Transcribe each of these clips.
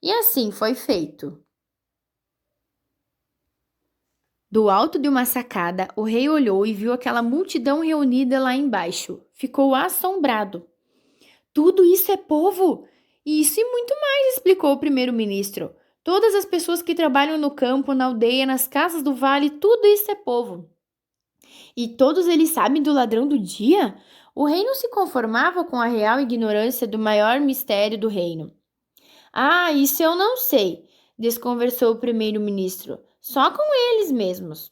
E assim foi feito. Do alto de uma sacada, o rei olhou e viu aquela multidão reunida lá embaixo. Ficou assombrado. Tudo isso é povo? Isso e muito mais, explicou o primeiro-ministro. Todas as pessoas que trabalham no campo, na aldeia, nas casas do vale, tudo isso é povo. E todos eles sabem do ladrão do dia? O rei não se conformava com a real ignorância do maior mistério do reino. Ah, isso eu não sei, desconversou o primeiro-ministro. Só com eles mesmos.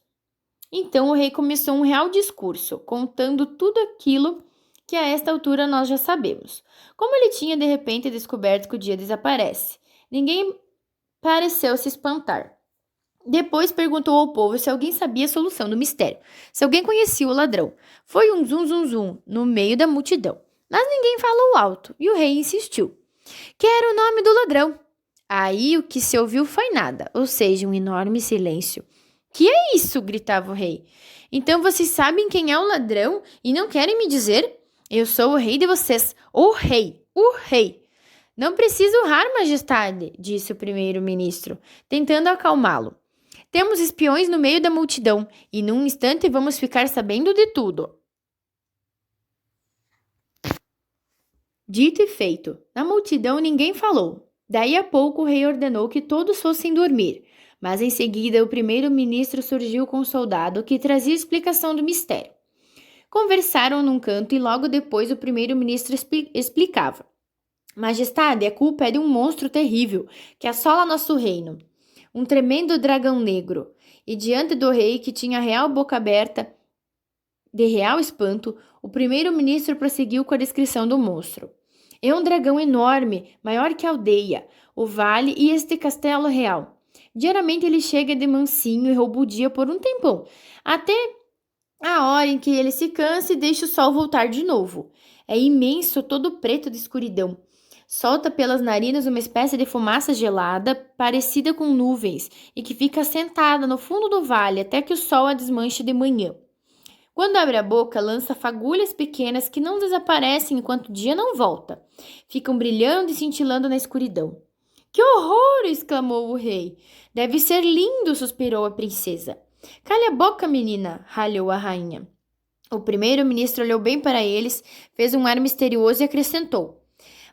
Então o rei começou um real discurso, contando tudo aquilo que a esta altura nós já sabemos. Como ele tinha de repente descoberto que o dia desaparece. Ninguém pareceu se espantar. Depois perguntou ao povo se alguém sabia a solução do mistério, se alguém conhecia o ladrão. Foi um zum zum zum no meio da multidão. Mas ninguém falou alto e o rei insistiu. Quero o nome do ladrão. Aí o que se ouviu foi nada, ou seja, um enorme silêncio. Que é isso? Gritava o rei. Então vocês sabem quem é o ladrão e não querem me dizer? Eu sou o rei de vocês. O rei! O rei! Não preciso urrar, majestade, disse o primeiro-ministro, tentando acalmá-lo. Temos espiões no meio da multidão e num instante vamos ficar sabendo de tudo. Dito e feito. Na multidão ninguém falou. Daí a pouco o rei ordenou que todos fossem dormir. Mas em seguida o primeiro-ministro surgiu com um soldado que trazia explicação do mistério. Conversaram num canto e logo depois o primeiro-ministro explicava. Majestade, a culpa é de um monstro terrível que assola nosso reino. Um tremendo dragão negro. E diante do rei, que tinha a real boca aberta de real espanto, o primeiro-ministro prosseguiu com a descrição do monstro. É um dragão enorme, maior que a aldeia, o vale e este castelo real. Diariamente ele chega de mansinho e rouba o dia por um tempão, até a hora em que ele se cansa e deixa o sol voltar de novo. É imenso, todo preto de escuridão. Solta pelas narinas uma espécie de fumaça gelada, parecida com nuvens, e que fica sentada no fundo do vale até que o sol a desmanche de manhã. Quando abre a boca, lança fagulhas pequenas que não desaparecem enquanto o dia não volta. Ficam brilhando e cintilando na escuridão. Que horror! Exclamou o rei. Deve ser lindo, suspirou a princesa. Cale a boca, menina, ralhou a rainha. O primeiro-ministro olhou bem para eles, fez um ar misterioso e acrescentou.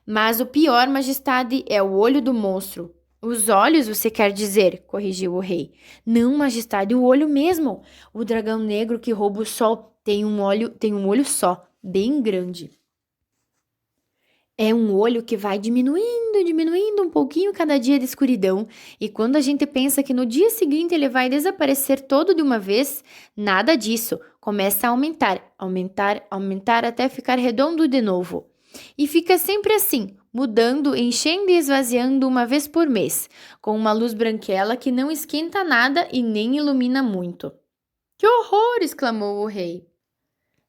Mas o pior, majestade, é o olho do monstro. Os olhos, você quer dizer, corrigiu o rei. Não, majestade, o olho mesmo. O dragão negro que rouba o sol tem um olho só, bem grande. É um olho que vai diminuindo um pouquinho cada dia de escuridão, e quando a gente pensa que no dia seguinte ele vai desaparecer todo de uma vez, nada disso. Começa a aumentar até ficar redondo de novo. E fica sempre assim, mudando, enchendo e esvaziando uma vez por mês, com uma luz branquela que não esquenta nada e nem ilumina muito. Que horror! Exclamou o rei.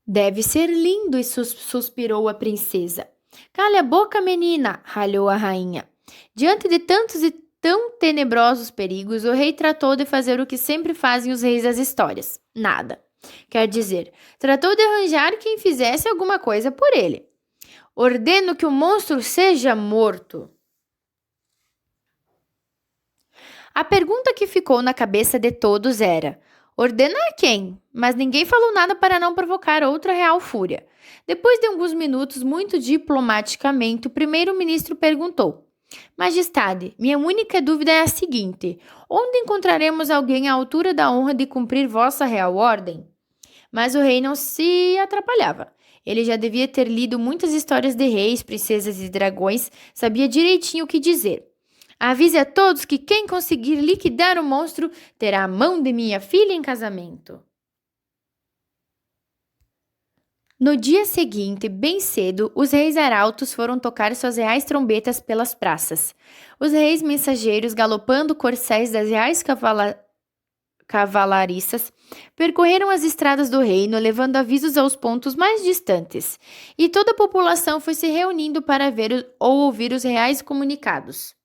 Deve ser lindo, suspirou a princesa. Cale a boca, menina, ralhou a rainha. Diante de tantos e tão tenebrosos perigos, o rei tratou de fazer o que sempre fazem os reis das histórias. Nada. Quer dizer, tratou de arranjar quem fizesse alguma coisa por ele. Ordeno que o monstro seja morto. A pergunta que ficou na cabeça de todos era: ordenar quem? Mas ninguém falou nada para não provocar outra real fúria. Depois de alguns minutos, muito diplomaticamente, o primeiro-ministro perguntou: Majestade, minha única dúvida é a seguinte: onde encontraremos alguém à altura da honra de cumprir vossa real ordem? Mas o rei não se atrapalhava. Ele já devia ter lido muitas histórias de reis, princesas e dragões, sabia direitinho o que dizer. Avise a todos que quem conseguir liquidar o monstro terá a mão de minha filha em casamento. No dia seguinte, bem cedo, os reis arautos foram tocar suas reais trombetas pelas praças. Os reis mensageiros, galopando corcéis das reais cavalariças, percorreram as estradas do reino, levando avisos aos pontos mais distantes, e toda a população foi se reunindo para ver ou ouvir os reais comunicados.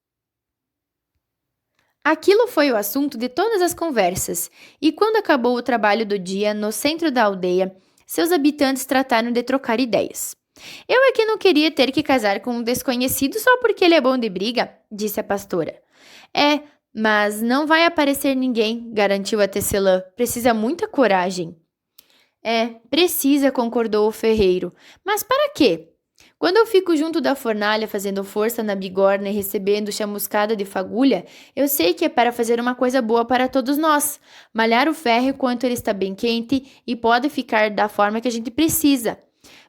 Aquilo foi o assunto de todas as conversas, e quando acabou o trabalho do dia, no centro da aldeia, seus habitantes trataram de trocar ideias. Eu é que não queria ter que casar com um desconhecido só porque ele é bom de briga, disse a pastora. É, mas não vai aparecer ninguém, garantiu a tecelã. Precisa muita coragem. É, precisa, concordou o ferreiro. Mas para quê? Quando eu fico junto da fornalha fazendo força na bigorna e recebendo chamuscada de fagulha, eu sei que é para fazer uma coisa boa para todos nós. Malhar o ferro enquanto ele está bem quente e pode ficar da forma que a gente precisa.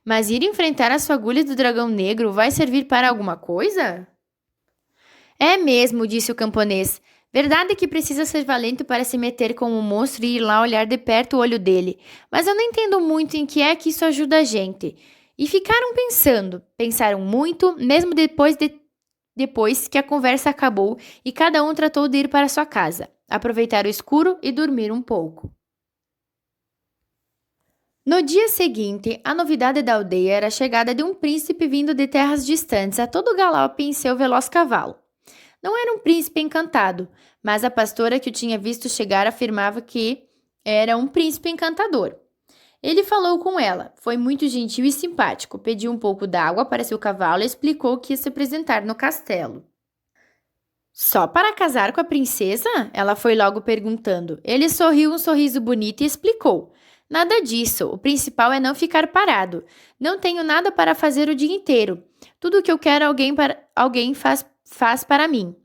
Mas ir enfrentar as fagulhas do dragão negro vai servir para alguma coisa? É mesmo, disse o camponês. Verdade é que precisa ser valente para se meter com o monstro e ir lá olhar de perto o olho dele. Mas eu não entendo muito em que é que isso ajuda a gente. E ficaram pensando. Pensaram muito, mesmo depois que a conversa acabou e cada um tratou de ir para sua casa, aproveitar o escuro e dormir um pouco. No dia seguinte, a novidade da aldeia era a chegada de um príncipe vindo de terras distantes a todo galope em seu veloz cavalo. Não era um príncipe encantado, mas a pastora que o tinha visto chegar afirmava que era um príncipe encantador. Ele falou com ela, foi muito gentil e simpático, pediu um pouco d'água para seu cavalo e explicou que ia se apresentar no castelo. Só para casar com a princesa? Ela foi logo perguntando. Ele sorriu um sorriso bonito e explicou. Nada disso, o principal é não ficar parado. Não tenho nada para fazer o dia inteiro. Tudo o que eu quero alguém faz para mim.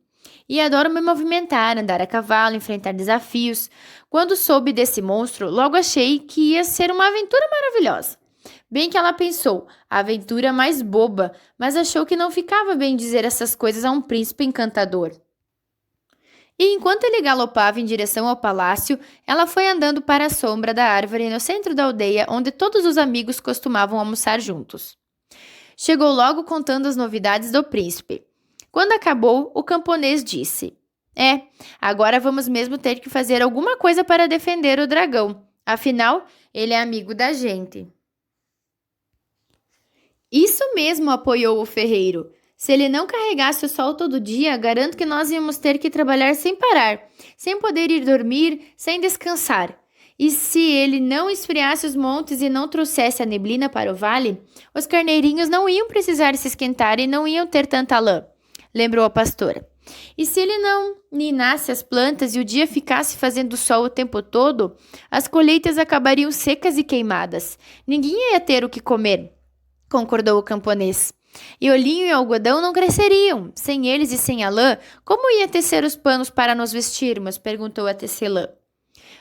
E adoro me movimentar, andar a cavalo, enfrentar desafios. Quando soube desse monstro, logo achei que ia ser uma aventura maravilhosa. Bem que ela pensou, a aventura mais boba, mas achou que não ficava bem dizer essas coisas a um príncipe encantador. E enquanto ele galopava em direção ao palácio, ela foi andando para a sombra da árvore no centro da aldeia, onde todos os amigos costumavam almoçar juntos. Chegou logo contando as novidades do príncipe. Quando acabou, o camponês disse: agora vamos mesmo ter que fazer alguma coisa para defender o dragão. Afinal, ele é amigo da gente. Isso mesmo, apoiou o ferreiro. Se ele não carregasse o sol todo dia, garanto que nós íamos ter que trabalhar sem parar, sem poder ir dormir, sem descansar. E se ele não esfriasse os montes e não trouxesse a neblina para o vale, os carneirinhos não iam precisar se esquentar e não iam ter tanta lã, lembrou a pastora. E se ele não ninasse as plantas e o dia ficasse fazendo sol o tempo todo, as colheitas acabariam secas e queimadas. Ninguém ia ter o que comer, concordou o camponês. E o linho e o algodão não cresceriam. Sem eles e sem a lã, como ia tecer os panos para nos vestirmos? Perguntou a tecelã.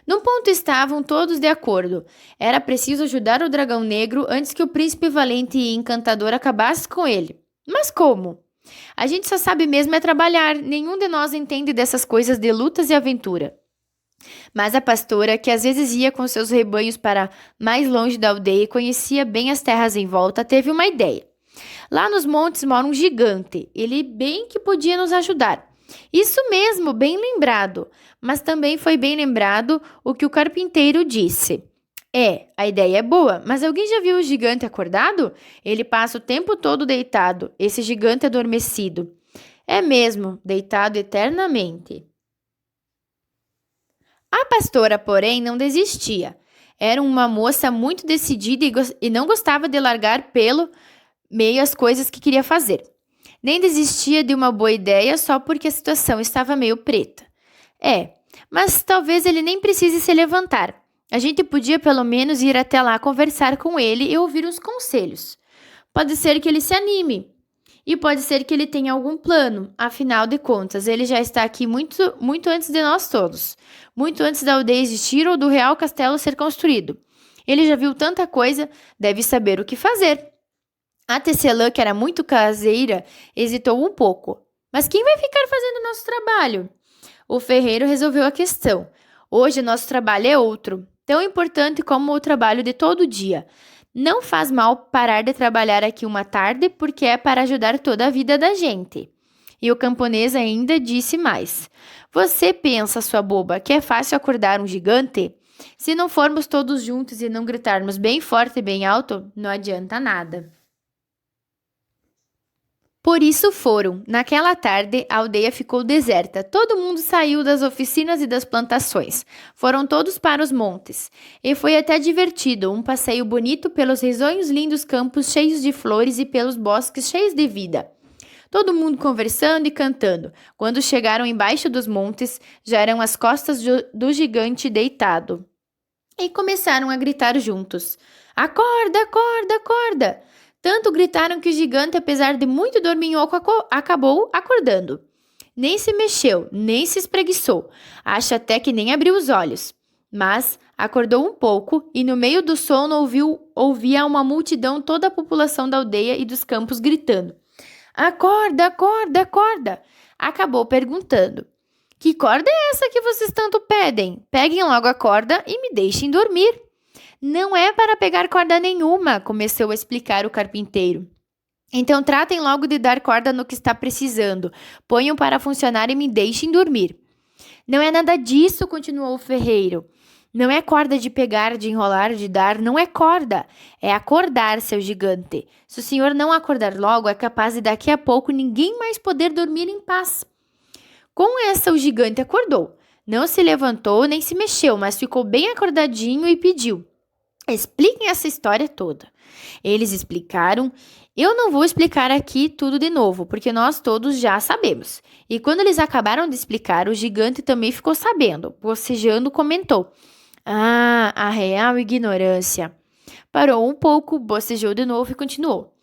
Num ponto estavam todos de acordo. Era preciso ajudar o dragão negro antes que o príncipe valente e encantador acabasse com ele. Mas como? A gente só sabe mesmo é trabalhar. Nenhum de nós entende dessas coisas de lutas e aventura. Mas a pastora, que às vezes ia com seus rebanhos para mais longe da aldeia e conhecia bem as terras em volta, teve uma ideia. Lá nos montes mora um gigante. Ele bem que podia nos ajudar. Isso mesmo, bem lembrado. Mas também foi bem lembrado o que o carpinteiro disse. A ideia é boa, mas alguém já viu o gigante acordado? Ele passa o tempo todo deitado, esse gigante adormecido. É mesmo, deitado eternamente. A pastora, porém, não desistia. Era uma moça muito decidida e não gostava de largar pelo meio as coisas que queria fazer. Nem desistia de uma boa ideia só porque a situação estava meio preta. Mas talvez ele nem precise se levantar. A gente podia pelo menos ir até lá conversar com ele e ouvir uns conselhos. Pode ser que ele se anime. E pode ser que ele tenha algum plano. Afinal de contas, ele já está aqui muito, muito antes de nós todos. Muito antes da aldeia existir ou do real castelo ser construído. Ele já viu tanta coisa, deve saber o que fazer. A tecelã, que era muito caseira, hesitou um pouco. Mas quem vai ficar fazendo nosso trabalho? O ferreiro resolveu a questão. Hoje nosso trabalho é outro, tão importante como o trabalho de todo dia. Não faz mal parar de trabalhar aqui uma tarde, porque é para ajudar toda a vida da gente. E o camponês ainda disse mais. Você pensa, sua boba, que é fácil acordar um gigante? Se não formos todos juntos e não gritarmos bem forte e bem alto, não adianta nada. Por isso foram. Naquela tarde, a aldeia ficou deserta. Todo mundo saiu das oficinas e das plantações. Foram todos para os montes. E foi até divertido, um passeio bonito pelos risonhos lindos campos cheios de flores e pelos bosques cheios de vida. Todo mundo conversando e cantando. Quando chegaram embaixo dos montes, já eram as costas do gigante deitado. E começaram a gritar juntos: Acorda, acorda, acorda! Tanto gritaram que o gigante, apesar de muito dorminhoco, acabou acordando. Nem se mexeu, nem se espreguiçou. Acho até que nem abriu os olhos. Mas acordou um pouco e no meio do sono ouvia uma multidão, toda a população da aldeia e dos campos gritando: Acorda, acorda, acorda! Acabou perguntando: Que corda é essa que vocês tanto pedem? Peguem logo a corda e me deixem dormir. Não é para pegar corda nenhuma, começou a explicar o carpinteiro. Então tratem logo de dar corda no que está precisando. Ponham para funcionar e me deixem dormir. Não é nada disso, continuou o ferreiro. Não é corda de pegar, de enrolar, de dar, não é corda. É acordar, seu gigante. Se o senhor não acordar logo, é capaz de daqui a pouco ninguém mais poder dormir em paz. Com essa, o gigante acordou. Não se levantou nem se mexeu, mas ficou bem acordadinho e pediu: Expliquem essa história toda. Eles explicaram. Eu não vou explicar aqui tudo de novo, porque nós todos já sabemos. E quando eles acabaram de explicar, o gigante também ficou sabendo. Bocejando, comentou: Ah, a real ignorância. Parou um pouco, bocejou de novo e continuou: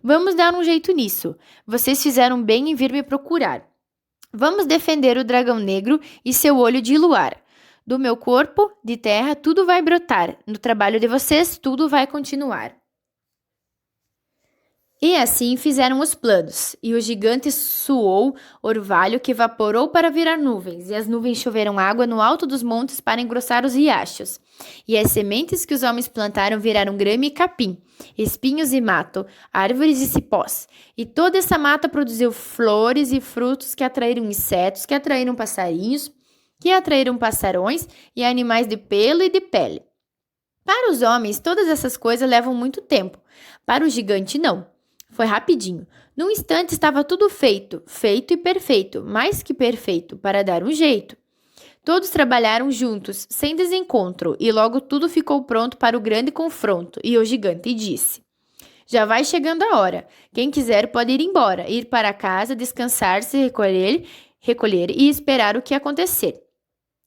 Vamos dar um jeito nisso. Vocês fizeram bem em vir me procurar. Vamos defender o dragão negro e seu olho de luar. Do meu corpo, de terra, tudo vai brotar. No trabalho de vocês, tudo vai continuar. E assim fizeram os planos, e o gigante suou orvalho que evaporou para virar nuvens, e as nuvens choveram água no alto dos montes para engrossar os riachos. E as sementes que os homens plantaram viraram grama e capim, espinhos e mato, árvores e cipós. E toda essa mata produziu flores e frutos que atraíram insetos, que atraíram passarinhos, que atraíram passarões e animais de pelo e de pele. Para os homens, todas essas coisas levam muito tempo. Para o gigante, não. Foi rapidinho. Num instante estava tudo feito, feito e perfeito, mais que perfeito, para dar um jeito. Todos trabalharam juntos, sem desencontro, e logo tudo ficou pronto para o grande confronto. E o gigante disse: Já vai chegando a hora. Quem quiser pode ir embora, ir para casa, descansar, se recolher e esperar o que acontecer.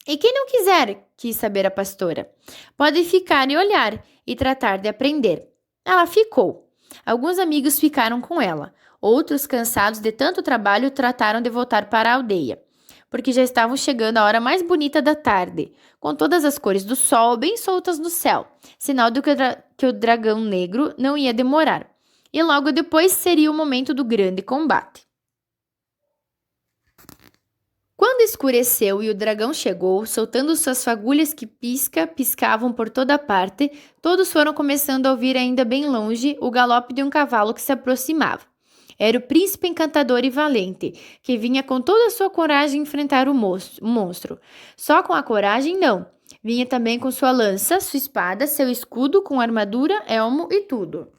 E quem não quiser, quis saber a pastora, pode ficar e olhar e tratar de aprender. Ela ficou. Alguns amigos ficaram com ela. Outros, cansados de tanto trabalho, trataram de voltar para a aldeia, porque já estavam chegando a hora mais bonita da tarde, com todas as cores do sol bem soltas no céu, sinal de que o dragão negro não ia demorar. E logo depois seria o momento do grande combate. Quando escureceu e o dragão chegou, soltando suas fagulhas que piscavam por toda parte, todos foram começando a ouvir ainda bem longe o galope de um cavalo que se aproximava. Era o príncipe encantador e valente, que vinha com toda a sua coragem enfrentar o monstro. Só com a coragem, não. Vinha também com sua lança, sua espada, seu escudo, com armadura, elmo e tudo.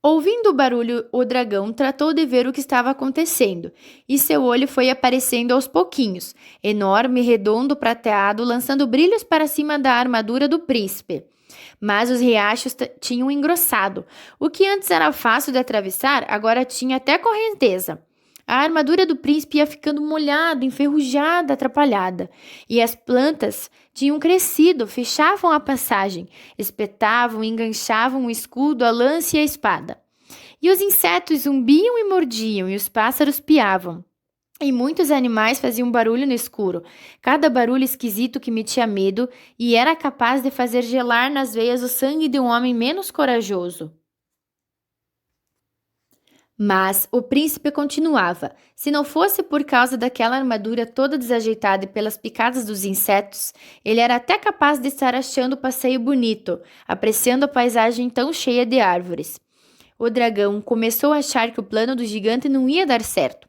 Ouvindo o barulho, o dragão tratou de ver o que estava acontecendo, e seu olho foi aparecendo aos pouquinhos, enorme, redondo, prateado, lançando brilhos para cima da armadura do príncipe. Mas os riachos tinham engrossado. O que antes era fácil de atravessar, agora tinha até correnteza. A armadura do príncipe ia ficando molhada, enferrujada, atrapalhada. E as plantas tinham crescido, fechavam a passagem, espetavam e enganchavam o escudo, a lança e a espada. E os insetos zumbiam e mordiam, e os pássaros piavam. E muitos animais faziam barulho no escuro, cada barulho esquisito que metia medo e era capaz de fazer gelar nas veias o sangue de um homem menos corajoso. Mas o príncipe continuava. Se não fosse por causa daquela armadura toda desajeitada e pelas picadas dos insetos, ele era até capaz de estar achando o passeio bonito, apreciando a paisagem tão cheia de árvores. O dragão começou a achar que o plano do gigante não ia dar certo.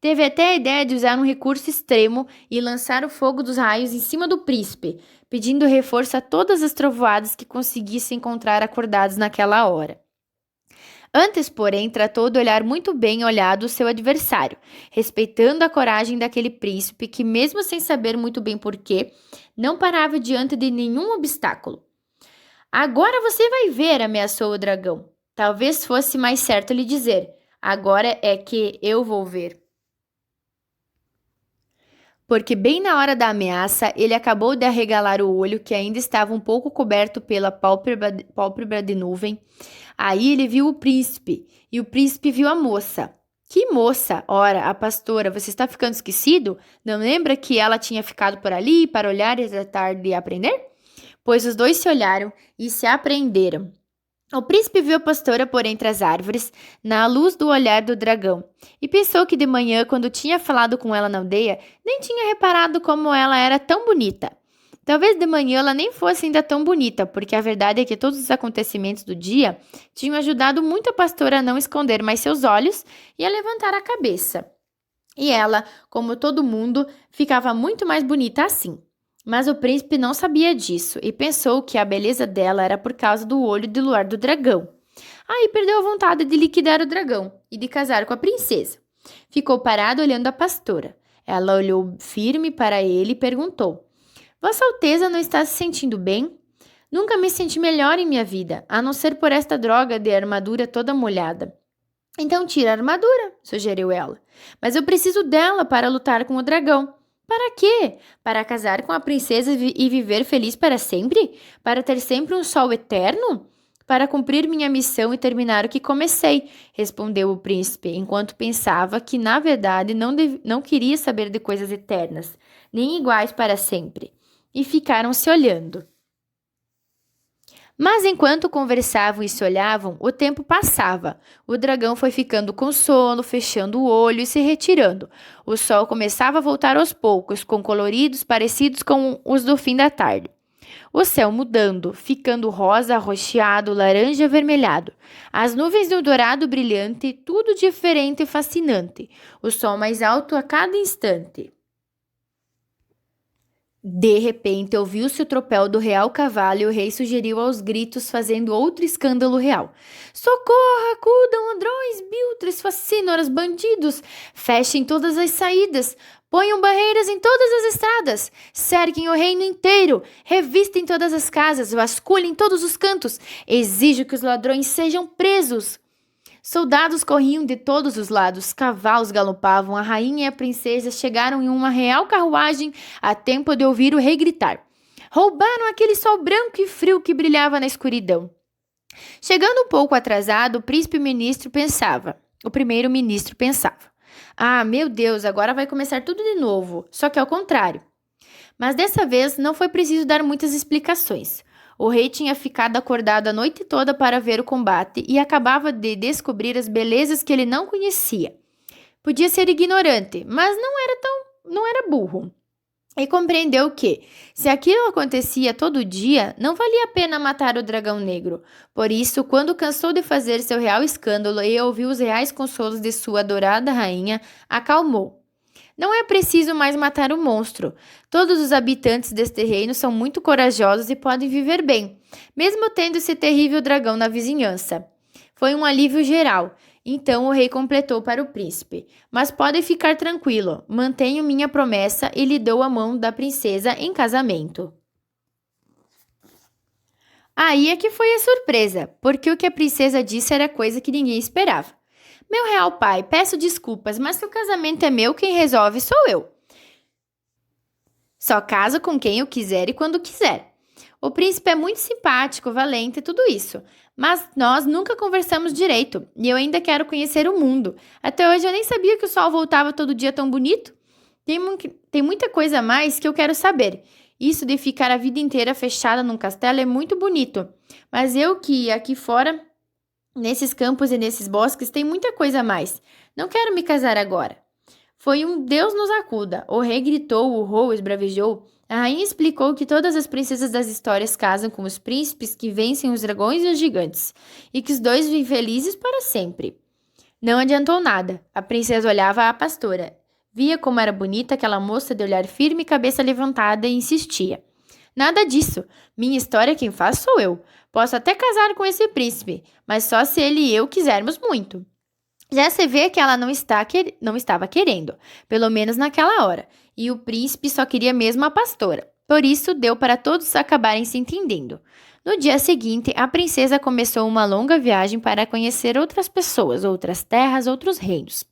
Teve até a ideia de usar um recurso extremo e lançar o fogo dos raios em cima do príncipe, pedindo reforço a todas as trovoadas que conseguisse encontrar acordados naquela hora. Antes, porém, tratou de olhar muito bem olhado o seu adversário, respeitando a coragem daquele príncipe que, mesmo sem saber muito bem porquê, não parava diante de nenhum obstáculo. Agora você vai ver, ameaçou o dragão. Talvez fosse mais certo lhe dizer: agora é que eu vou ver. Porque bem na hora da ameaça, ele acabou de arregalar o olho, que ainda estava um pouco coberto pela pálpebra de nuvem. Aí ele viu o príncipe, e o príncipe viu a moça. Que moça? Ora, a pastora, você está ficando esquecido? Não lembra que ela tinha ficado por ali para olhar e tratar de aprender? Pois os dois se olharam e se apreenderam. O príncipe viu a pastora por entre as árvores, na luz do olhar do dragão, e pensou que de manhã, quando tinha falado com ela na aldeia, nem tinha reparado como ela era tão bonita. Talvez de manhã ela nem fosse ainda tão bonita, porque a verdade é que todos os acontecimentos do dia tinham ajudado muito a pastora a não esconder mais seus olhos e a levantar a cabeça. E ela, como todo mundo, ficava muito mais bonita assim. Mas o príncipe não sabia disso e pensou que a beleza dela era por causa do olho de luar do dragão. Aí perdeu a vontade de liquidar o dragão e de casar com a princesa. Ficou parado olhando a pastora. Ela olhou firme para ele e perguntou: Vossa Alteza não está se sentindo bem? Nunca me senti melhor em minha vida, a não ser por esta droga de armadura toda molhada. Então tira a armadura, sugeriu ela. Mas eu preciso dela para lutar com o dragão. Para quê? Para casar com a princesa e viver feliz para sempre? Para ter sempre um sol eterno? Para cumprir minha missão e terminar o que comecei, respondeu o príncipe, enquanto pensava que, na verdade, não queria saber de coisas eternas, nem iguais para sempre. E ficaram se olhando. Mas enquanto conversavam e se olhavam, o tempo passava. O dragão foi ficando com sono, fechando o olho e se retirando. O sol começava a voltar aos poucos, com coloridos parecidos com os do fim da tarde. O céu mudando, ficando rosa, arroxeado, laranja avermelhado. As nuvens do dourado brilhante, tudo diferente e fascinante. O sol mais alto a cada instante. De repente, ouviu-se o tropel do real cavalo e o rei sugeriu aos gritos, fazendo outro escândalo real. Socorro, acudam, ladrões, biltres, facínoras, bandidos! Fechem todas as saídas! Ponham barreiras em todas as estradas! Cerquem o reino inteiro! Revistem todas as casas! Vasculhem todos os cantos! Exijo que os ladrões sejam presos! Soldados corriam de todos os lados, cavalos galopavam, a rainha e a princesa chegaram em uma real carruagem a tempo de ouvir o rei gritar. Roubaram aquele sol branco e frio que brilhava na escuridão. Chegando um pouco atrasado, o primeiro-ministro pensava. Ah, meu Deus, agora vai começar tudo de novo, só que ao contrário. Mas dessa vez não foi preciso dar muitas explicações. O rei tinha ficado acordado a noite toda para ver o combate e acabava de descobrir as belezas que ele não conhecia. Podia ser ignorante, mas não era burro. E compreendeu que, se aquilo acontecia todo dia, não valia a pena matar o dragão negro. Por isso, quando cansou de fazer seu real escândalo e ouviu os reais consolos de sua adorada rainha, acalmou. Não é preciso mais matar o monstro. Todos os habitantes deste reino são muito corajosos e podem viver bem, mesmo tendo esse terrível dragão na vizinhança. Foi um alívio geral. Então o rei completou para o príncipe. Mas pode ficar tranquilo, mantenho minha promessa e lhe dou a mão da princesa em casamento. Aí é que foi a surpresa, porque o que a princesa disse era coisa que ninguém esperava. Meu real pai, peço desculpas, mas se o casamento é meu, quem resolve sou eu. Só caso com quem eu quiser e quando quiser. O príncipe é muito simpático, valente e tudo isso, mas nós nunca conversamos direito e eu ainda quero conhecer o mundo. Até hoje eu nem sabia que o sol voltava todo dia tão bonito. Tem muita coisa a mais que eu quero saber. Isso de ficar a vida inteira fechada num castelo é muito bonito, mas eu que aqui fora... Nesses campos e nesses bosques tem muita coisa a mais. Não quero me casar agora. Foi um Deus nos acuda. O rei gritou, urrou, esbravejou. A rainha explicou que todas as princesas das histórias casam com os príncipes que vencem os dragões e os gigantes, e que os dois vivem felizes para sempre. Não adiantou nada. A princesa olhava a pastora. Via como era bonita aquela moça de olhar firme e cabeça levantada e insistia. Nada disso. Minha história quem faz sou eu. Posso até casar com esse príncipe, mas só se ele e eu quisermos muito. Já se vê que ela não estava querendo, pelo menos naquela hora, e o príncipe só queria mesmo a pastora. Por isso, deu para todos acabarem se entendendo. No dia seguinte, a princesa começou uma longa viagem para conhecer outras pessoas, outras terras, outros reinos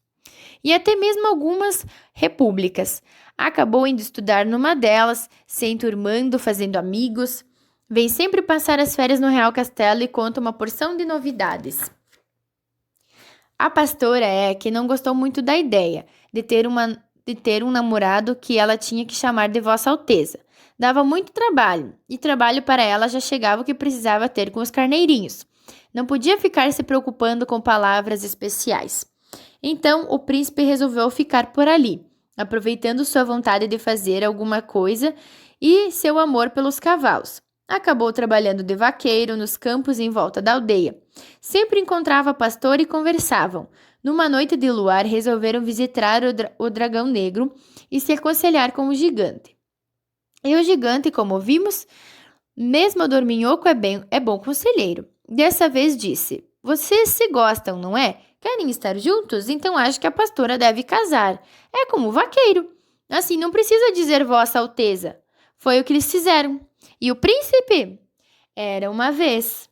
e até mesmo algumas repúblicas. Acabou indo estudar numa delas, se enturmando, fazendo amigos. Vem sempre passar as férias no Real Castelo e conta uma porção de novidades. A pastora é que não gostou muito da ideia de ter um namorado que ela tinha que chamar de Vossa Alteza. Dava muito trabalho, e trabalho para ela já chegava o que precisava ter com os carneirinhos. Não podia ficar se preocupando com palavras especiais. Então, o príncipe resolveu ficar por ali, aproveitando sua vontade de fazer alguma coisa e seu amor pelos cavalos. Acabou trabalhando de vaqueiro nos campos em volta da aldeia. Sempre encontrava pastor e conversavam. Numa noite de luar, resolveram visitar o dragão negro e se aconselhar com o gigante. E o gigante, como vimos, mesmo dorminhoco é bom conselheiro. Dessa vez disse: Vocês se gostam, não é? Querem estar juntos? Então acho que a pastora deve casar. É como o vaqueiro. Assim não precisa dizer Vossa Alteza. Foi o que eles fizeram. E o príncipe? Era uma vez.